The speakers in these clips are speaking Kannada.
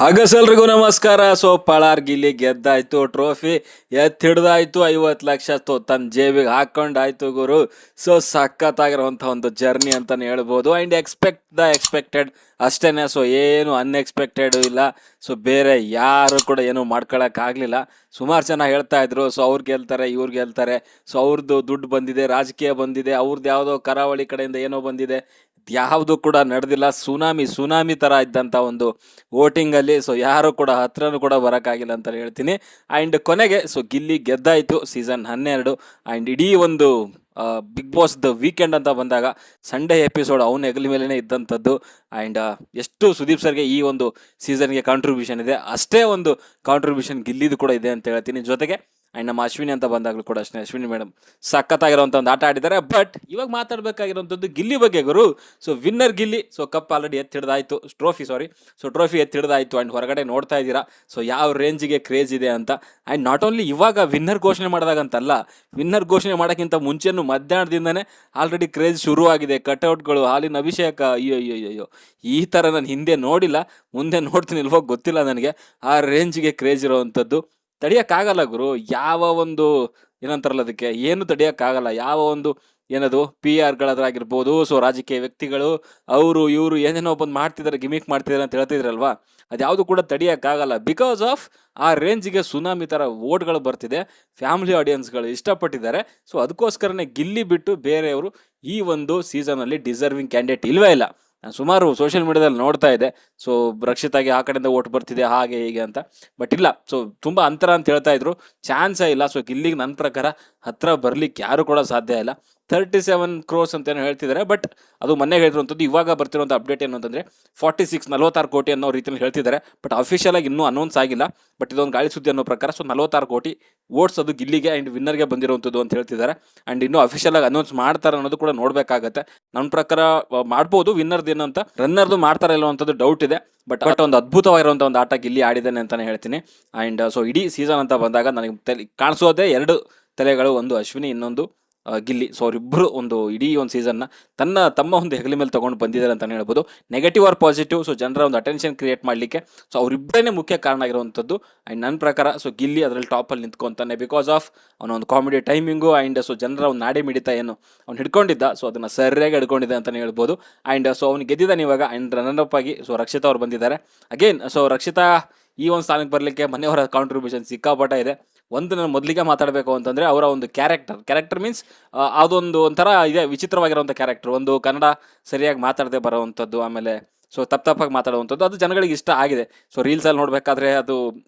ಅಗಸಲ್ರಿಗೂ ನಮಸ್ಕಾರ. ಸೊ ಪಳಾರ್ ಗಿಲ್ಲಿ ಗೆದ್ದಾಯ್ತು, ಟ್ರೋಫಿ ಹಿಡ್ದಾಯ್ತು, 50 ಲಕ್ಷ ತನ್ನ ಜೇಬಿಗೆ ಹಾಕೊಂಡಾಯ್ತು ಗುರು. ಸೊ ಸಖತ್ತಾಗಿರುವಂಥ ಒಂದು ಜರ್ನಿ ಅಂತಾನೆ ಹೇಳ್ಬೋದು. ಆ್ಯಂಡ್ ಎಕ್ಸ್ಪೆಕ್ಟೆಡ್ ಅಷ್ಟೇನೆ. ಸೊ ಏನು ಅನ್ಎಕ್ಸ್ಪೆಕ್ಟೆಡ್ ಇಲ್ಲ. ಸೊ ಬೇರೆ ಯಾರು ಕೂಡ ಏನು ಮಾಡ್ಕೊಳಕ್ಕಾಗಲಿಲ್ಲ. ಸುಮಾರು ಜನ ಹೇಳ್ತಾ ಇದ್ರು, ಸೊ ಅವ್ರು ಗೆಲ್ತಾರೆ, ಇವ್ರು ಗೆಲ್ತಾರೆ, ಸೊ ಅವ್ರದ್ದು ದುಡ್ಡು ಬಂದಿದೆ, ರಾಜಕೀಯ ಬಂದಿದೆ, ಅವ್ರದ್ದು ಯಾವುದೋ ಕರಾವಳಿ ಕಡೆಯಿಂದ ಏನೋ ಬಂದಿದೆ, ಯಾವುದು ಕೂಡ ನಡೆದಿಲ್ಲ. ಸುನಾಮಿ ಥರ ಇದ್ದಂಥ ಒಂದು ವೋಟಿಂಗಲ್ಲಿ ಸೊ ಯಾರು ಕೂಡ ಹತ್ರನೂ ಕೂಡ ಬರೋಕ್ಕಾಗಿಲ್ಲ ಅಂತ ಹೇಳ್ತೀನಿ. ಆ್ಯಂಡ್ ಕೊನೆಗೆ ಸೊ ಗಿಲ್ಲಿ ಗೆದ್ದಾಯಿತು ಸೀಸನ್ 12. ಆ್ಯಂಡ್ ಇಡೀ ಒಂದು ಬಿಗ್ ಬಾಸ್ ದ ವೀಕೆಂಡ್ ಅಂತ ಬಂದಾಗ ಸಂಡೇ ಎಪಿಸೋಡ್ ಅವನ ಹೆಗಲ ಮೇಲೇ ಇದ್ದಂಥದ್ದು. ಆ್ಯಂಡ್ ಎಷ್ಟು ಸುದೀಪ್ ಸರ್ಗೆ ಈ ಒಂದು ಸೀಸನ್ಗೆ ಕಾಂಟ್ರಿಬ್ಯೂಷನ್ ಇದೆ, ಅಷ್ಟೇ ಒಂದು ಕಾಂಟ್ರಿಬ್ಯೂಷನ್ ಗಿಲ್ಲಿದು ಕೂಡ ಇದೆ ಅಂತ ಹೇಳ್ತೀನಿ. ಜೊತೆಗೆ ಆ್ಯಂಡ್ ನಮ್ಮ ಅಶ್ವಿನಿ ಅಂತ ಬಂದಾಗಲೂ ಕೂಡ ಅಷ್ಟೇ, ಅಶ್ವಿನಿ ಮೇಡಮ್ ಸಖತ್ತಾಗಿರೋಂಥ ಒಂದು ಆಟ ಆಡಿದ್ದಾರೆ. ಬಟ್ ಇವಾಗ ಮಾತಾಡಬೇಕಾಗಿರೋಂಥದ್ದು ಗಿಲ್ಲಿ ಬಗ್ಗೆ ಗುರು. So winner Gilli. So cup already ಹಿಡ್ದಾಯ್ತು, ಟ್ರೋಫಿ ಹಿಡ್ದಾಯ್ತು. ಆ್ಯಂಡ್ ಹೊರಗಡೆ ನೋಡ್ತಾ ಇದ್ದೀರಾ ಸೊ ಯಾವ ರೇಂಜಿಗೆ ಕ್ರೇಜ್ ಇದೆ ಅಂತ. ಆ್ಯಂಡ್ ನಾಟ್ ಓನ್ಲಿ ಇವಾಗ ವಿನ್ನರ್ ಘೋಷಣೆ ಮಾಡಿದಾಗಂತಲ್ಲ, ವಿನ್ನರ್ ಘೋಷಣೆ ಮಾಡೋಕ್ಕಿಂತ ಮುಂಚೆನೂ ಮಧ್ಯಾಹ್ನದಿಂದನೇ ಆಲ್ರೆಡಿ ಕ್ರೇಜ್ ಶುರುವಾಗಿದೆ. ಕಟ್ಔಟ್ಗಳು, ಹಾಲಿನ ಅಭಿಷೇಕ, ಅಯ್ಯೋ ಈ ಥರ ನಾನು ಹಿಂದೆ ನೋಡಿಲ್ಲ, ಮುಂದೆ ನೋಡ್ತೀನಿ ಇಲ್ವೋ ಗೊತ್ತಿಲ್ಲ ನನಗೆ. ಆ ರೇಂಜಿಗೆ ಕ್ರೇಜ್ ಇರೋವಂಥದ್ದು ತಡೆಯೋಕ್ಕಾಗಲ್ಲ ಗುರು. ಯಾವ ಒಂದು ಏನಂತಾರಲ್ಲ ಅದಕ್ಕೆ ಏನು ತಡೆಯೋಕ್ಕಾಗಲ್ಲ. ಯಾವ ಒಂದು ಏನದು PR ಗಳಾಗಿರ್ಬೋದು, ಸೊ ರಾಜಕೀಯ ವ್ಯಕ್ತಿಗಳು ಅವರು ಇವರು ಏನೇನೋ ಬಂದು ಮಾಡ್ತಿದ್ದಾರೆ, ಗಿಮಿಕ್ ಮಾಡ್ತಿದ್ದಾರೆ ಅಂತ ಹೇಳ್ತಿದ್ರಲ್ವಾ, ಅದ್ಯಾವುದು ಕೂಡ ತಡೆಯೋಕ್ಕಾಗಲ್ಲ. ಬಿಕಾಸ್ ಆಫ್ ಆ ರೇಂಜಿಗೆ ಸುನಾಮಿ ಥರ ವೋಟ್ಗಳು ಬರ್ತಿದೆ, ಫ್ಯಾಮಿಲಿ ಆಡಿಯನ್ಸ್ಗಳು ಇಷ್ಟಪಟ್ಟಿದ್ದಾರೆ. ಸೊ ಅದಕ್ಕೋಸ್ಕರನೇ ಗಿಲ್ಲಿ ಬಿಟ್ಟು ಬೇರೆಯವರು ಈ ಒಂದು ಸೀಸನಲ್ಲಿ ಡಿಸರ್ವಿಂಗ್ ಕ್ಯಾಂಡಿಡೇಟ್ ಇಲ್ವೇ ಇಲ್ಲ. ನಾನು ಸುಮಾರು ಸೋಷಿಯಲ್ ಮೀಡಿಯಾದಲ್ಲಿ ನೋಡ್ತಾ ಇದ್ದೆ, ಸೊ ರಕ್ಷಿತಾಗೆ ಆ ಕಡೆಯಿಂದ ಓಟ್ ಬರ್ತಿದೆ ಹಾಗೆ ಹೀಗೆ ಅಂತ. ಬಟ್ ಇಲ್ಲ, ಸೊ ತುಂಬ ಅಂತರ ಅಂತ ಹೇಳ್ತಾ ಇದ್ರು, ಚಾನ್ಸೇ ಇಲ್ಲ. ಸೊ ಗಿಲ್ಲಿಗೆ ನನ್ನ ಪ್ರಕಾರ ಹತ್ರ ಬರ್ಲಿಕ್ಕೆ ಯಾರು ಕೂಡ ಸಾಧ್ಯ ಇಲ್ಲ. 37 crores ಅಂತೇನೋ ಹೇಳ್ತಿದ್ದಾರೆ. ಬಟ್ ಅದು ಮೊನ್ನೆ ಹೇಳಿರುವಂಥದ್ದು. ಇವಾಗ ಬರ್ತಿರುವಂಥ ಅಪ್ಡೇಟ್ ಏನು ಅಂತಂದರೆ 46 ಕೋಟಿ ಅನ್ನೋ ರೀತಿಯಲ್ಲಿ ಹೇಳ್ತಿದ್ದಾರೆ. ಬಟ್ ಅಫಿಷಿಯಲ್ ಆಗಿ ಇನ್ನೂ ಅನೌನ್ಸ್ ಆಗಿಲ್ಲ. ಬಟ್ ಇದೊಂದು ಗಾಳಿ ಸುದ್ದಿ ಅನ್ನೋ ಪ್ರಕಾರ ಸೊ 46 ಕೋಟಿ ವೋಟ್ಸ್ ಅದು ಗಿಲ್ಲಿಗೆ ಆ್ಯಂಡ್ ವಿನ್ನರ್ಗೆ ಬಂದಿರುವಂಥದ್ದು ಅಂತ ಹೇಳ್ತಿದ್ದಾರೆ. ಆ್ಯಂಡ್ ಇನ್ನೂ ಅಫಿಷಿಯಲ್ ಆಗಿ ಅನೌನ್ಸ್ ಮಾಡ್ತಾರೆ ಅನ್ನೋದು ಕೂಡ ನೋಡಬೇಕಾಗತ್ತೆ. ನನ್ನ ಪ್ರಕಾರ ಮಾಡ್ಬೋದು ವಿನ್ನರ್ದು ಏನಂತ, ರನ್ನರ್ದು ಮಾಡ್ತಾರೆ ಇಲ್ಲ ಅನ್ನೋಂಥದ್ದು ಡೌಟ್ ಇದೆ. ಬಟ್ ಒಂದು ಅದ್ಭುತವಾಗಿರುವಂಥ ಒಂದು ಆಟ ಗಿಲ್ಲಿ ಆಡಿದ್ದಾನೆ ಅಂತಲೇ ಹೇಳ್ತೀನಿ. ಆ್ಯಂಡ್ ಸೊ ಇಡೀ ಸೀಸನ್ ಅಂತ ಬಂದಾಗ ನನಗೆ ಕಾಣಿಸೋದೇ 2 ತಲೆಗಳು, ಒಂದು ಅಶ್ವಿನಿ, ಇನ್ನೊಂದು ಗಿಲ್ಲಿ. ಸೊ ಅವರಿಬ್ಬರು ಒಂದು ಇಡೀ ಒಂದು ಸೀಸನ್ನ ತಮ್ಮ ಒಂದು ಹೆಗಲ ಮೇಲೆ ತೊಗೊಂಡು ಬಂದಿದ್ದಾರೆ ಅಂತಲೇ ಹೇಳ್ಬೋದು. ನೆಗೆಟಿವ್ ಆರ್ ಪಾಸಿಟಿವ್, ಸೊ ಜನರ ಒಂದು ಅಟೆನ್ಷನ್ ಕ್ರಿಯೇಟ್ ಮಾಡಲಿಕ್ಕೆ ಸೊ ಅವರಿಬ್ಬರೇ ಮುಖ್ಯ ಕಾರಣ ಆಗಿರುವಂಥದ್ದು. ಆ್ಯಂಡ್ ನನ್ನ ಪ್ರಕಾರ ಸೊ ಗಿಲ್ಲಿ ಅದರಲ್ಲಿ ಟಾಪಲ್ಲಿ ನಿಂತ್ಕೊತಾನೆ ಬಿಕಾಸ್ ಆಫ್ ಅವನ ಒಂದು ಕಾಮಿಡಿ ಟೈಮಿಂಗು. ಆ್ಯಂಡ್ ಸೊ ಜನರ ಒಂದು ನಾಡಿ ಮಿಡಿತ ಏನು ಅವ್ನು ಹಿಡ್ಕೊಂಡಿದ್ದ, ಸೊ ಅದನ್ನು ಸರಿಯಾಗಿ ಹಿಡ್ಕೊಂಡಿದ್ದೆ ಅಂತಲೇ ಹೇಳ್ಬೋದು. ಆ್ಯಂಡ್ ಸೊ ಅವ್ನು ಗೆದ್ದಿದ್ದಾನೆ ಇವಾಗ. ಆ್ಯಂಡ್ ರನ್ನರ್ ಆಗಿ ಸೊ ರಕ್ಷಿತಾ ಅವ್ರು ಬಂದಿದ್ದಾರೆ ಅಗೇನ್. ಸೊ ರಕ್ಷಿತಾ ಈ ಒಂದು ಸ್ಥಾನಕ್ಕೆ ಬರಲಿಕ್ಕೆ ಮನೆಯವರ ಕಾಂಟ್ರಿಬ್ಯೂಷನ್ ಸಿಕ್ಕಾಪಟ್ಟ ಇದೆ. ಒಂದು ನಾನು ಮೊದಲಿಗೆ ಮಾತಾಡಬೇಕು ಅಂತಂದರೆ ಅವರ ಒಂದು ಕ್ಯಾರೆಕ್ಟರ್ ಮೀನ್ಸ್ ಅದೊಂದು ಒಂಥರ ಇದೆ, ವಿಚಿತ್ರವಾಗಿರೋಂಥ ಕ್ಯಾರೆಕ್ಟರ್. ಒಂದು ಕನ್ನಡ ಸರಿಯಾಗಿ ಮಾತಾಡದೆ ಬರೋವಂಥದ್ದು, ಆಮೇಲೆ ಸೊ ತಪ್ಪಾಗಿ ಮಾತಾಡುವಂಥದ್ದು, ಅದು ಜನಗಳಿಗೆ ಇಷ್ಟ ಆಗಿದೆ. ಸೊ ರೀಲ್ಸಲ್ಲಿ ನೋಡಬೇಕಾದ್ರೆ ಅದು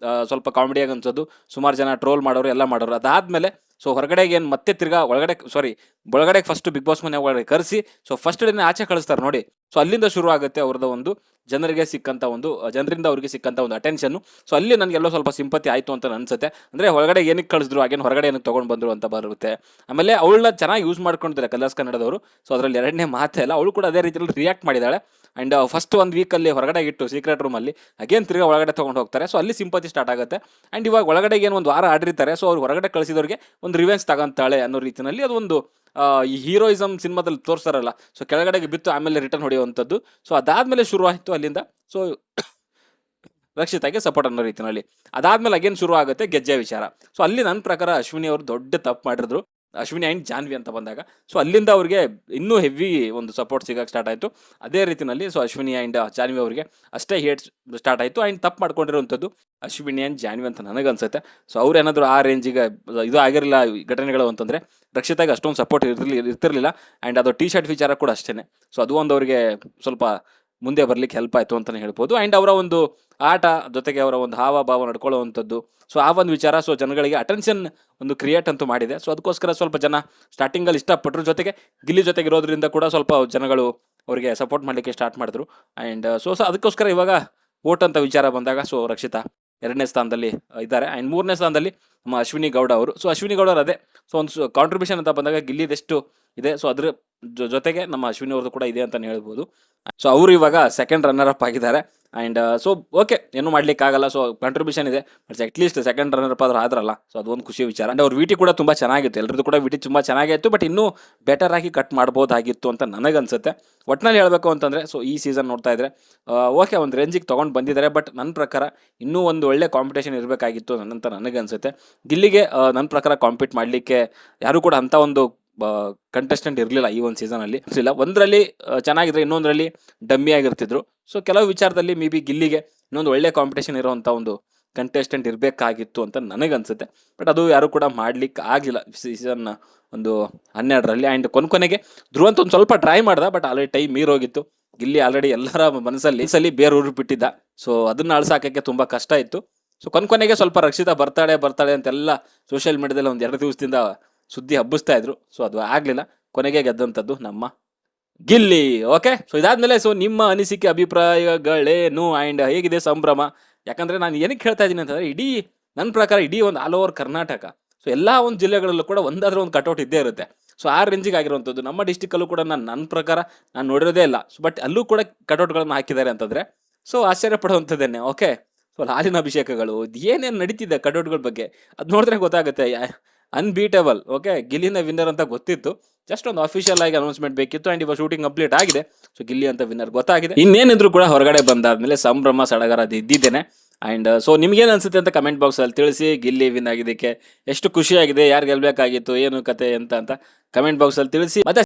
ಸ್ವಲ್ಪ ಕಾಮಿಡಿಯಾಗಿ ಅನ್ಸೋದು, ಸುಮಾರು ಜನ ಟ್ರೋಲ್ ಮಾಡೋರು ಎಲ್ಲ ಮಾಡೋರು. ಅದಾದಮೇಲೆ ಸೊ ಹೊರಗಡೆಗೆ ಏನು ಮತ್ತೆ ತಿರ್ಗಾ ಒಳಗಡೆ ಫಸ್ಟ್ ಬಿಗ್ ಬಾಸ್ ಮನೆ ಒಳಗಡೆ ಕರೆಸಿ ಸೊ ಫಸ್ಟ್ ಡೇನೇ ಆಚೆ ಕಳಿಸ್ತಾರೆ ನೋಡಿ. ಸೊ ಅಲ್ಲಿಂದ ಶುರು ಆಗುತ್ತೆ ಅವ್ರದ್ದು ಒಂದು ಜನರಿಂದ ಅವ್ರಿಗೆ ಸಿಕ್ಕಂಥ ಒಂದು ಅಟೆನ್ಷನ್ನು. ಸೊ ಅಲ್ಲಿ ನನಗೆಲ್ಲೋ ಸ್ವಲ್ಪ ಸಿಂಪತಿ ಆಯಿತು ಅಂತ ಅನ್ಸುತ್ತೆ. ಅಂದರೆ ಹೊರಗಡೆ ಏನಕ್ಕೆ ಕಳಿಸಿದ್ರು, ಹಾಗೇನು ಹೊರಗಡೆ ಏನಕ್ಕೆ ತೊಗೊಂಡು ಬಂದರು ಅಂತ ಬರುತ್ತೆ. ಆಮೇಲೆ ಅವಳನ್ನ ಚೆನ್ನಾಗಿ ಯೂಸ್ ಮಾಡ್ಕೊಂಡಿದ್ದಾರೆ ಕಲರ್ಸ್ ಕನ್ನಡದವರು. ಸೊ ಅದರಲ್ಲಿ ಎರಡನೇ ಮಾತೇ ಇಲ್ಲ, ಅವಳು ಕೂಡ ಅದೇ ರೀತಿಯಲ್ಲಿ ರಿಯಾಕ್ಟ್ ಮಾಡಿದ್ದಾಳೆ. ಆ್ಯಂಡ್ ಫಸ್ಟ್ 1 ವೀಕಲ್ಲಿ ಹೊರಗಡೆ ಇಟ್ಟು ಸೀಕ್ರೆಟ್ ರೂಮಲ್ಲಿ ಅಗೇನ್ ತಿರ್ಗಾ ಒಳಗಡೆ ತೊಗೊಂಡು ಹೋಗ್ತಾರೆ. ಸೊ ಅಲ್ಲಿ ಸಿಂಪತಿ ಸ್ಟಾರ್ಟ್ ಆಗುತ್ತೆ. ಆ್ಯಂಡ್ ಇವಾಗ ಒಳಗಡೆಗೆ ಏನು ಒಂದು ವಾರ ಆಡಿರ್ತಾರೆ, ಸೊ ಅವ್ರು ಹೊರಗಡೆ ಕಳಿಸಿದವ್ರಿಗೆ ಒಂದು ರಿವೆನ್ಸ್ ತಗೊಂತಾಳೆ ಅನ್ನೋ ರೀತಿಯಲ್ಲಿ ಅದೊಂದು ಈ ಹೀರೋಯಿಸಮ್ ಸಿನಿಮಾದಲ್ಲಿ ತೋರಿಸ್ತಾರಲ್ಲ, ಸೊ ಕೆಳಗಡೆಗೆ ಬಿತ್ತು ಆಮೇಲೆ ರಿಟರ್ನ್ ಹೊಡೆಯುವಂಥದ್ದು. ಸೊ ಅದಾದಮೇಲೆ ಶುರು ಆಯಿತು ಅಲ್ಲಿಂದ ಸೊ ರಕ್ಷಿತಾಗೆ ಸಪೋರ್ಟ್ ಅನ್ನೋ ರೀತಿಯಲ್ಲಿ. ಅದಾದಮೇಲೆ ಅಗೇನ್ ಶುರು ಆಗುತ್ತೆ ಗೆಜ್ಜೆ ವಿಚಾರ. ಸೊ ಅಲ್ಲಿ ನನ್ನ ಪ್ರಕಾರ ಅಶ್ವಿನಿ ಅವರು ದೊಡ್ಡ ತಪ್ಪು ಮಾಡಿದ್ರು, ಅಶ್ವಿನಿ ಆ್ಯಂಡ್ ಜಾನ್ವಿ ಅಂತ ಬಂದಾಗ. ಸೊ ಅಲ್ಲಿಂದ ಅವ್ರಿಗೆ ಇನ್ನೂ ಹೆವಿ ಒಂದು ಸಪೋರ್ಟ್ ಸಿಗೋಕ್ಕೆ ಸ್ಟಾರ್ಟ್ ಆಯಿತು. ಅದೇ ರೀತಿಯಲ್ಲಿ ಸೊ ಅಶ್ವಿನಿ ಆ್ಯಂಡ್ ಜಾನ್ವಿ ಅವರಿಗೆ ಅಷ್ಟೇ ಹೇಟ್ ಸ್ಟಾರ್ಟ್ ಆಯಿತು. ಆ್ಯಂಡ್ ತಪ್ಪು ಮಾಡ್ಕೊಂಡಿರುವಂಥದ್ದು ಅಶ್ವಿನಿ ಆ್ಯಂಡ್ ಜಾನ್ವಿ ಅಂತ ನನಗನ್ಸುತ್ತೆ. ಸೊ ಅವ್ರು ಏನಾದರೂ ಆ ರೇಂಜಿಗೆ ಇದು ಆಗಿರಲಿಲ್ಲ ಘಟನೆಗಳು ಅಂತಂದರೆ ರಕ್ಷಿತಾಗೆ ಅಷ್ಟೊಂದು ಸಪೋರ್ಟ್ ಇರ್ತಿರಲಿಲ್ಲ. ಆ್ಯಂಡ್ ಅದು ಟಿ ಶರ್ಟ್ ವಿಚಾರ ಕೂಡ ಅಷ್ಟೇ. ಸೊ ಅದು ಒಂದು ಅವರಿಗೆ ಸ್ವಲ್ಪ ಮುಂದೆ ಬರಲಿಕ್ಕೆ ಹೆಲ್ಪ್ ಆಯಿತು ಅಂತಲೇ ಹೇಳ್ಬೋದು. ಆ್ಯಂಡ್ ಅವರ ಒಂದು ಆಟ ಜೊತೆಗೆ ಅವರ ಒಂದು ಹಾವಭಾವ ನಡ್ಕೊಳ್ಳುವಂಥದ್ದು, ಸೊ ಆ ಒಂದು ವಿಚಾರ ಸೊ ಜನಗಳಿಗೆ ಅಟೆನ್ಷನ್ ಒಂದು ಕ್ರಿಯೇಟ್ ಅಂತೂ ಮಾಡಿದೆ. ಸೊ ಅದಕ್ಕೋಸ್ಕರ ಸ್ವಲ್ಪ ಜನ ಸ್ಟಾರ್ಟಿಂಗಲ್ಲಿ ಇಷ್ಟಪಟ್ಟರು. ಜೊತೆಗೆ ಗಿಲ್ಲಿ ಜೊತೆಗೆ ಇರೋದ್ರಿಂದ ಕೂಡ ಸ್ವಲ್ಪ ಜನಗಳು ಅವರಿಗೆ ಸಪೋರ್ಟ್ ಮಾಡಲಿಕ್ಕೆ ಸ್ಟಾರ್ಟ್ ಮಾಡಿದ್ರು. ಆ್ಯಂಡ್ ಸೊ ಅದಕ್ಕೋಸ್ಕರ ಇವಾಗ ವೋಟ್ ಅಂತ ವಿಚಾರ ಬಂದಾಗ ಸೊ ರಕ್ಷಿತಾ 2ನೇ ಸ್ಥಾನದಲ್ಲಿ ಇದ್ದಾರೆ. ಆ್ಯಂಡ್ 3ನೇ ಸ್ಥಾನದಲ್ಲಿ ನಮ್ಮ ಅಶ್ವಿನಿ ಗೌಡ ಅವರು. ಸೊ ಅಶ್ವಿನಿ ಗೌಡ ಅವರು ಅದೇ ಸೊ ಒಂದು ಕಾಂಟ್ರಿಬ್ಯೂಷನ್ ಅಂತ ಬಂದಾಗ ಗಿಲ್ಲಿದೆಷ್ಟು ಇದೆ. ಸೊ ಅದ್ರ ಜೊತೆಗೆ ನಮ್ಮ ಅಶ್ವಿನಿ ಅವ್ರದ್ದು ಕೂಡ ಇದೆ ಅಂತಲೇ ಹೇಳ್ಬೋದು. ಸೊ ಅವರು ಇವಾಗ ಸೆಕೆಂಡ್ ರನ್ನರ್ ಅಪ್ ಆಗಿದ್ದಾರೆ. ಆ್ಯಂಡ್ ಸೊ ಓಕೆ, ಏನು ಮಾಡ್ಲಿಕ್ಕಾಗಲ್ಲ. ಸೊ ಕಾಂಟ್ರಿಬ್ಯೂಷನ್ ಇದೆ, but at least second runner up ಆದ್ರೂ ಆದ್ರಲ್ಲ, ಸೊ ಅದೊಂದು ಖುಷಿ ವಿಚಾರ. ಆ್ಯಂಡ್ ಅವ್ರ ವಿಟಿ ಕೂಡ ತುಂಬ ಚೆನ್ನಾಗಿತ್ತು, ಎಲ್ಲರದ್ದು ಕೂಡ ವಿಟಿ ತುಂಬ ಚೆನ್ನಾಗಿತ್ತು, ಬಟ್ ಇನ್ನೂ ಬೆಟರ್ ಆಗಿ ಕಟ್ ಮಾಡ್ಬೋದಾಗಿತ್ತು ಅಂತ ನನಗನ್ಸುತ್ತೆ. ಒಟ್ಟಿನಲ್ಲಿ ಹೇಳಬೇಕು ಅಂತಂದರೆ, ಸೊ ಈ ಸೀಸನ್ ನೋಡ್ತಾ ಇದ್ರೆ ಓಕೆ, ಒಂದು ರೇಂಜಿಗೆ ತೊಗೊಂಡು ಬಂದಿದ್ದಾರೆ, ಬಟ್ ನನ್ನ ಪ್ರಕಾರ ಇನ್ನೂ ಒಂದು ಒಳ್ಳೆ ಕಾಂಪಿಟೇಷನ್ ಇರಬೇಕಾಗಿತ್ತು ಅಂತ ನನಗನ್ಸುತ್ತೆ. ಗಿಲ್ಲಿಗೆ ನನ್ನ ಪ್ರಕಾರ ಕಾಂಪೀಟ್ ಮಾಡಲಿಕ್ಕೆ ಯಾರು ಕೂಡ ಅಂಥ ಒಂದು ಕಂಟೆಸ್ಟೆಂಟ್ ಇರಲಿಲ್ಲ ಈ ಒಂದು ಸೀಸನಲ್ಲಿ. ಇಲ್ಲ, ಒಂದರಲ್ಲಿ ಚೆನ್ನಾಗಿದ್ರೆ ಇನ್ನೊಂದರಲ್ಲಿ ಡಮ್ಮಿ ಆಗಿರ್ತಿದ್ರು. ಸೊ ಕೆಲವು ವಿಚಾರದಲ್ಲಿ ಮೇ ಬಿ ಗಿಲ್ಲಿಗೆ ಇನ್ನೊಂದು ಒಳ್ಳೆ ಕಾಂಪಿಟೇಷನ್ ಇರೋವಂಥ ಒಂದು ಕಂಟೆಸ್ಟೆಂಟ್ ಇರಬೇಕಾಗಿತ್ತು ಅಂತ ನನಗನ್ಸುತ್ತೆ. ಬಟ್ ಅದು ಯಾರು ಕೂಡ ಮಾಡ್ಲಿಕ್ಕೆ ಆಗಲಿಲ್ಲ ಸೀಸನ್ ಒಂದು 12ರಲ್ಲಿ. ಆ್ಯಂಡ್ ಕೊನೆಗೆ ಧ್ರುವಂತ ಒಂದು ಸ್ವಲ್ಪ ಟ್ರೈ ಮಾಡ್ದ, ಬಟ್ ಆಲ್ರೆಡಿ ಟೈಮ್ ಮೀರೋಗಿತ್ತು. ಗಿಲ್ಲಿ ಆಲ್ರೆಡಿ ಎಲ್ಲರ ಮನಸ್ಸಲ್ಲಿ ಬೇರೂರು ಬಿಟ್ಟಿದ್ದ. ಸೊ ಅದನ್ನ ಅಳ್ಸಾಕಕ್ಕೆ ತುಂಬ ಕಷ್ಟ ಇತ್ತು. ಸೊ ಕೊನೆಗೆ ಸ್ವಲ್ಪ ರಕ್ಷಿತಾ ಬರ್ತಾಳೆ ಅಂತೆಲ್ಲ ಸೋಷಿಯಲ್ ಮೀಡಿಯಾದಲ್ಲಿ ಒಂದು 2 ದಿವಸದಿಂದ ಸುದ್ದಿ ಹಬ್ಬಿಸ್ತಾ ಇದ್ರು. ಸೊ ಅದು ಆಗಲಿಲ್ಲ, ಕೊನೆಗೆ ಗೆದ್ದಂಥದ್ದು ನಮ್ಮ ಗಿಲ್ಲಿ. ಓಕೆ, ಸೊ ಇದಾದ್ಮೇಲೆ ಸೊ ನಿಮ್ಮ ಅನಿಸಿಕೆ ಅಭಿಪ್ರಾಯಗಳೇನು ಆ್ಯಂಡ್ ಹೇಗಿದೆ ಸಂಭ್ರಮ? ಯಾಕಂದರೆ ನಾನು ಏನಕ್ಕೆ ಹೇಳ್ತಾ ಇದ್ದೀನಿ ಅಂತಂದರೆ, ನನ್ನ ಪ್ರಕಾರ ಇಡೀ ಒಂದು ಆಲ್ ಓವರ್ ಕರ್ನಾಟಕ, ಸೊ ಎಲ್ಲ ಒಂದು ಜಿಲ್ಲೆಗಳಲ್ಲೂ ಕೂಡ ಒಂದಾದ್ರೂ ಒಂದು ಕಟೌಟ್ ಇದ್ದೇ ಇರುತ್ತೆ. ಸೊ ಆ ರೇಂಜಿಗೆ ಆಗಿರುವಂಥದ್ದು ನಮ್ಮ ಡಿಸ್ಟಿಕಲ್ಲೂ ಕೂಡ ನನ್ನ ಪ್ರಕಾರ ನಾನು ನೋಡಿರೋದೇ ಇಲ್ಲ. ಸೊ ಬಟ್ ಅಲ್ಲೂ ಕೂಡ ಕಟೌಟ್ಗಳನ್ನು ಹಾಕಿದ್ದಾರೆ ಅಂತಂದರೆ ಸೊ ಆಶ್ಚರ್ಯ ಪಡುವಂಥದ್ದೇನೆ. ಓಕೆ, ಸೊ ಹಾಲಿನ ಅಭಿಷೇಕಗಳು ಏನೇನು ನಡೀತಿದೆ ಕಟೌಟ್ಗಳ ಬಗ್ಗೆ ಅದು ನೋಡಿದ್ರೆ ಗೊತ್ತಾಗುತ್ತೆ. ಅನ್ಬೀಟೇಬಲ್. ಓಕೆ, ಗಿಲ್ಲಿನ ವಿನ್ನರ್ ಅಂತ ಗೊತ್ತಿತ್ತು, ಜಸ್ಟ್ ಒಂದು ಅಫಿಷಿಯಲ್ ಆಗಿ ಅನೌನ್ಸ್ಮೆಂಟ್ ಬೇಕಿತ್ತು. ಆ್ಯಂಡ್ ಇವಾಗ ಶೂಟಿಂಗ್ ಕಂಪ್ಲೀಟ್ ಆಗಿದೆ. ಸೊ ಗಿಲ್ಲಿ ಅಂತ ವಿನ್ನರ್ ಗೊತ್ತಾಗಿದೆ. ಇನ್ನೇನಿದ್ರು ಕೂಡ ಹೊರಗಡೆ ಬಂದಾದ್ಮೇಲೆ ಸಂಭ್ರಮ ಸಡಗರ ಅದು ಇದ್ದಿದ್ದೇನೆ. ಆ್ಯಂಡ್ ಸೊ ನಿಮ್ಗೇನು ಅನ್ಸುತ್ತೆ ಅಂತ ಕಮೆಂಟ್ ಬಾಕ್ಸಲ್ಲಿ ತಿಳಿಸಿ. ಗಿಲ್ಲಿ ವಿನ್ ಆಗಿದ್ದಕ್ಕೆ ಎಷ್ಟು ಖುಷಿಯಾಗಿದೆ, ಯಾರು ಗೆಲ್ಲಬೇಕಾಗಿತ್ತು, ಏನು ಕತೆ ಅಂತ ಕಮೆಂಟ್ ಬಾಕ್ಸಲ್ಲಿ ತಿಳಿಸಿ. ಮತ್ತೆ